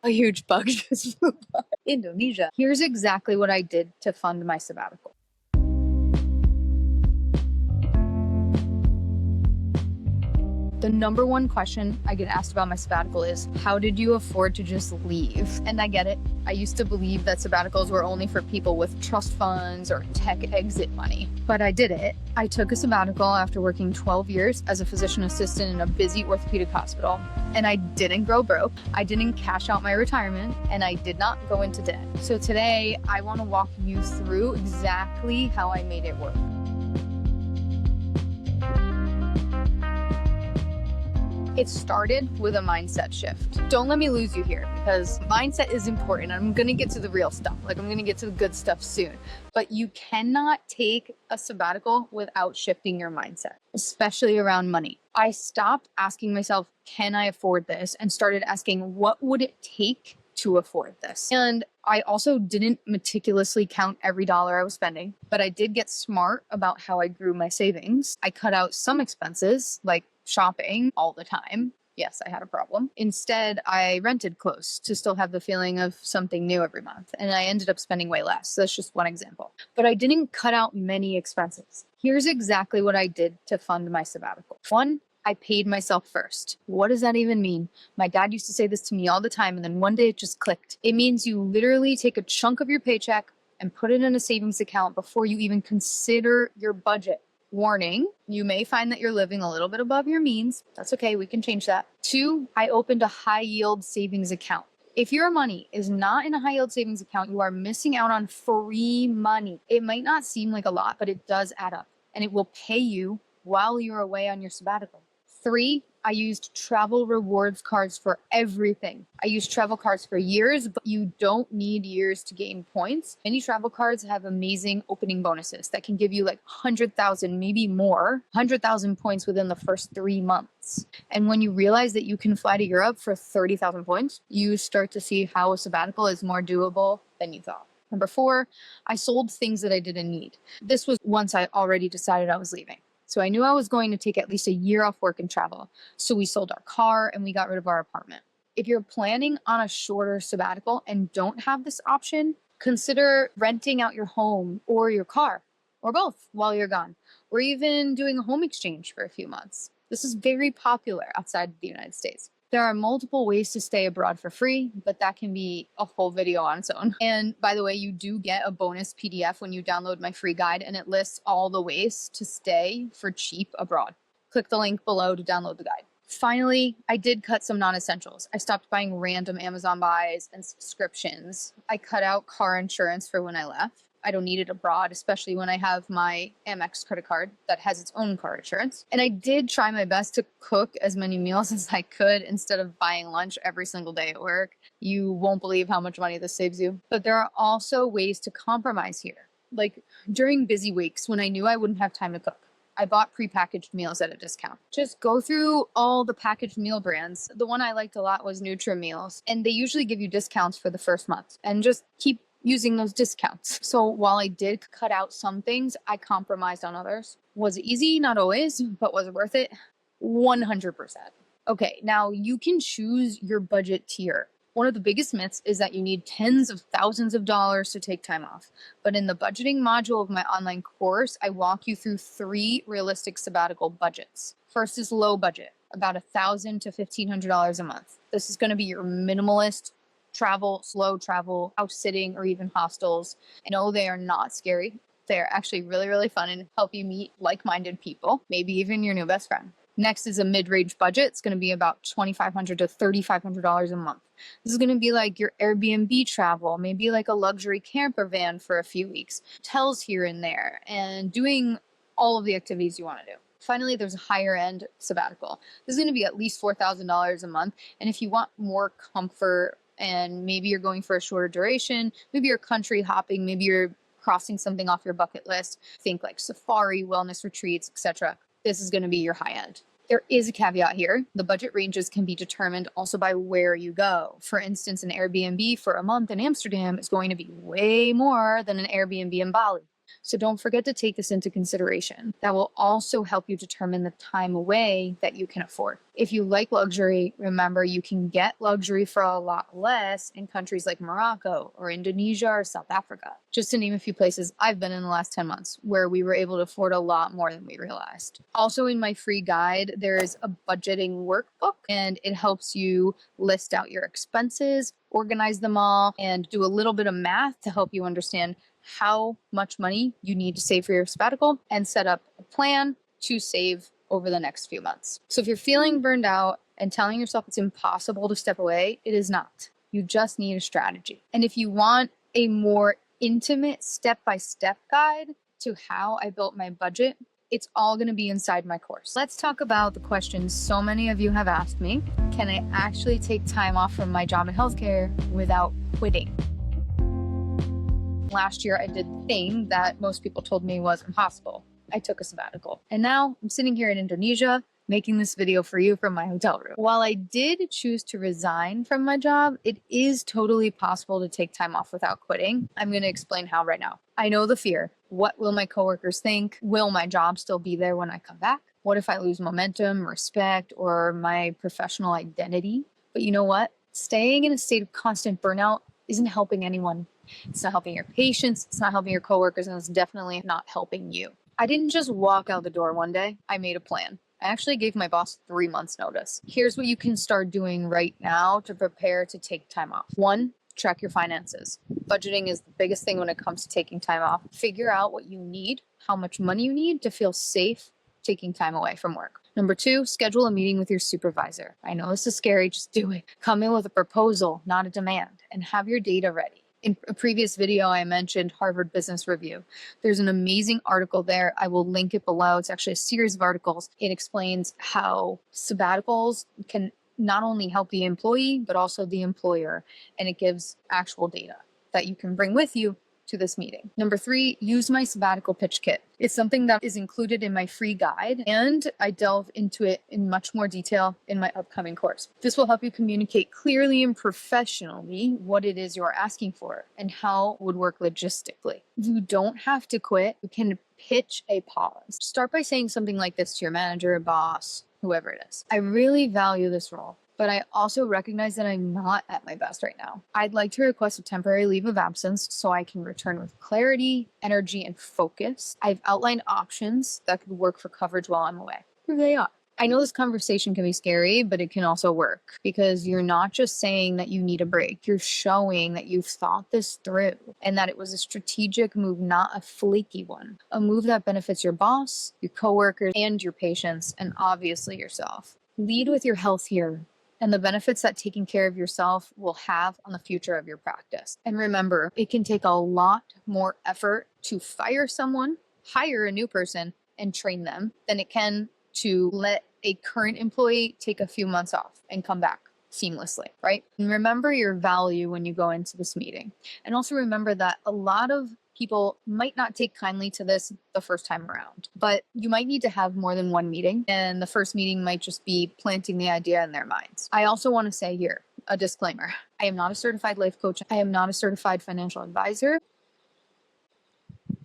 A huge bug just flew by. Indonesia. Here's exactly what I did to fund my sabbatical. The number one question I get asked about my sabbatical is, how did you afford to just leave? And I get it. I used to believe that sabbaticals were only for people with trust funds or tech exit money, but I did it. I took a sabbatical after working 12 years as a physician assistant in a busy orthopedic hospital, and I didn't grow broke. I didn't cash out my retirement, and I did not go into debt. So today, I want to walk you through exactly how I made it work. It started with a mindset shift. Don't let me lose you here, because mindset is important. I'm gonna get to the real stuff. I'm gonna get to the good stuff soon. But you cannot take a sabbatical without shifting your mindset, especially around money. I stopped asking myself, can I afford this? And started asking, what would it take to afford this? And I also didn't meticulously count every dollar I was spending, but I did get smart about how I grew my savings. I cut out some expenses, like shopping all the time. Yes, I had a problem. Instead, I rented clothes to still have the feeling of something new every month, and I ended up spending way less. That's just one example. But I didn't cut out many expenses. Here's exactly what I did to fund my sabbatical. One, I paid myself first. What does that even mean? My dad used to say this to me all the time, and then one day it just clicked. It means you literally take a chunk of your paycheck and put it in a savings account before you even consider your budget. Warning, you may find that you're living a little bit above your means. That's okay, we can change that. Two, I opened a high yield savings account. If your money is not in a high yield savings account, you are missing out on free money. It might not seem like a lot, but it does add up, and it will pay you while you're away on your sabbatical. Three, I used travel rewards cards for everything. I used travel cards for years, but you don't need years to gain points. Many travel cards have amazing opening bonuses that can give you like 100,000, maybe more, 100,000 points within the first 3 months. And when you realize that you can fly to Europe for 30,000 points, you start to see how a sabbatical is more doable than you thought. Number four, I sold things that I didn't need. This was once I already decided I was leaving. So I knew I was going to take at least a year off work and travel. So we sold our car and we got rid of our apartment. If you're planning on a shorter sabbatical and don't have this option, consider renting out your home or your car, or both while you're gone, or even doing a home exchange for a few months. This is very popular outside the United States. There are multiple ways to stay abroad for free, but that can be a whole video on its own. And by the way, you do get a bonus PDF when you download my free guide, and it lists all the ways to stay for cheap abroad. Click the link below to download the guide. Finally, I did cut some non-essentials. I stopped buying random Amazon buys and subscriptions. I cut out car insurance for when I left. I don't need it abroad, especially when I have my Amex credit card that has its own car insurance. And I did try my best to cook as many meals as I could instead of buying lunch every single day at work. You won't believe how much money this saves you. But there are also ways to compromise here. Like during busy weeks when I knew I wouldn't have time to cook, I bought prepackaged meals at a discount. Just go through all the packaged meal brands. The one I liked a lot was Nutrimeals, and they usually give you discounts for the first month. And just keep using those discounts. So while I did cut out some things, I compromised on others. Was it easy? Not always, but was it worth it? 100%. Okay, now you can choose your budget tier. One of the biggest myths is that you need tens of thousands of dollars to take time off. But in the budgeting module of my online course, I walk you through 3 realistic sabbatical budgets. First is low budget, about $1,000 to $1,500 a month. This is going to be your minimalist travel, slow travel, house sitting, or even hostels. I know they are not scary. They're actually really, really fun and help you meet like-minded people, maybe even your new best friend. Next is a mid-range budget. It's going to be about $2,500 to $3,500 a month. This is going to be like your Airbnb travel, maybe like a luxury camper van for a few weeks, hotels here and there, and doing all of the activities you want to do. Finally, there's a higher end sabbatical. This is going to be at least $4,000 a month. And if you want more comfort, and maybe you're going for a shorter duration, maybe you're country hopping, maybe you're crossing something off your bucket list, think like safari, wellness retreats, etc. This is going to be your high end. There is a caveat here. The budget ranges can be determined also by where you go. For instance, an Airbnb for a month in Amsterdam is going to be way more than an Airbnb in Bali. So don't forget to take this into consideration. That will also help you determine the time away that you can afford. If you like luxury, remember you can get luxury for a lot less in countries like Morocco or Indonesia or South Africa. Just to name a few places I've been in the last 10 months where we were able to afford a lot more than we realized. Also in my free guide, there is a budgeting workbook, and it helps you list out your expenses, organize them all, and do a little bit of math to help you understand how much money you need to save for your sabbatical and set up a plan to save over the next few months. So if you're feeling burned out and telling yourself it's impossible to step away, it is not. You just need a strategy. And if you want a more intimate step-by-step guide to how I built my budget, it's all going to be inside my course. Let's talk about the questions so many of you have asked me. Can I actually take time off from my job in healthcare without quitting? Last year, I did the thing that most people told me was impossible. I took a sabbatical. And now I'm sitting here in Indonesia making this video for you from my hotel room. While I did choose to resign from my job, it is totally possible to take time off without quitting. I'm going to explain how right now. I know the fear. What will my coworkers think? Will my job still be there when I come back? What if I lose momentum, respect, or my professional identity? But you know what? Staying in a state of constant burnout isn't helping anyone. It's not helping your patients, it's not helping your coworkers, and it's definitely not helping you. I didn't just walk out the door one day. I made a plan. I actually gave my boss 3 months notice. Here's what you can start doing right now to prepare to take time off. 1, track your finances. Budgeting is the biggest thing when it comes to taking time off. Figure out what you need, how much money you need to feel safe taking time away from work. Number 2, schedule a meeting with your supervisor. I know this is scary, just do it. Come in with a proposal, not a demand, and have your data ready. In a previous video, I mentioned Harvard Business Review. There's an amazing article there. I will link it below. It's actually a series of articles. It explains how sabbaticals can not only help the employee, but also the employer. And it gives actual data that you can bring with you to this meeting. Number 3, use my sabbatical pitch kit. It's something that is included in my free guide, and I delve into it in much more detail in my upcoming course. This will help you communicate clearly and professionally what it is you're asking for and how it would work logistically. You don't have to quit. You can pitch a pause. Start by saying something like this to your manager, boss, whoever it is. I really value this role, but I also recognize that I'm not at my best right now. I'd like to request a temporary leave of absence so I can return with clarity, energy, and focus. I've outlined options that could work for coverage while I'm away. Here they are. I know this conversation can be scary, but it can also work because you're not just saying that you need a break. You're showing that you've thought this through and that it was a strategic move, not a flaky one. A move that benefits your boss, your coworkers, and your patients, and obviously yourself. Lead with your health here and the benefits that taking care of yourself will have on the future of your practice. And remember, it can take a lot more effort to fire someone, hire a new person, and train them than it can to let a current employee take a few months off and come back seamlessly, right? And remember your value when you go into this meeting. And also remember that a lot of people might not take kindly to this the first time around, but you might need to have more than one meeting, and the first meeting might just be planting the idea in their minds. I also want to say here, a disclaimer. I am not a certified life coach. I am not a certified financial advisor.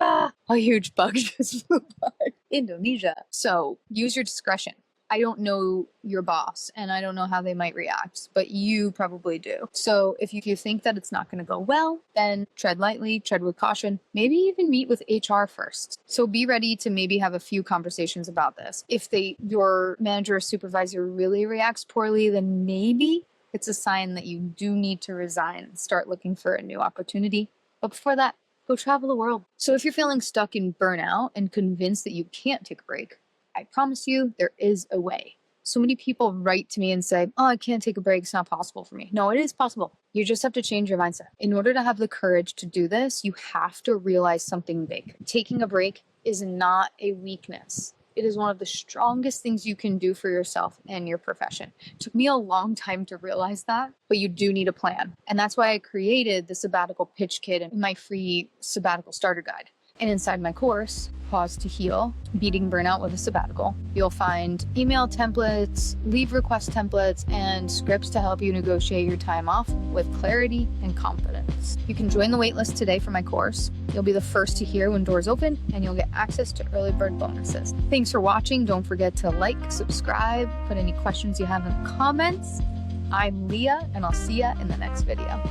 A huge bug just flew by. Indonesia. So use your discretion. I don't know your boss and I don't know how they might react, but you probably do. So if you think that it's not going to go well, then tread lightly, tread with caution, maybe even meet with HR first. So be ready to maybe have a few conversations about this. If your manager or supervisor really reacts poorly, then maybe it's a sign that you do need to resign and start looking for a new opportunity. But before that, go travel the world. So if you're feeling stuck in burnout and convinced that you can't take a break, I promise you there is a way. So many people write to me and say, oh, I can't take a break. It's not possible for me. No, it is possible. You just have to change your mindset. In order to have the courage to do this, you have to realize something big. Taking a break is not a weakness. It is one of the strongest things you can do for yourself and your profession. It took me a long time to realize that, but you do need a plan. And that's why I created the sabbatical pitch kit and my free sabbatical starter guide. And inside my course, Pause to Heal, Beating Burnout with a Sabbatical, you'll find email templates, leave request templates, and scripts to help you negotiate your time off with clarity and confidence. You can join the waitlist today for my course. You'll be the first to hear when doors open, and you'll get access to early bird bonuses. Thanks for watching. Don't forget to like, subscribe, put any questions you have in the comments. I'm Leah, and I'll see ya in the next video.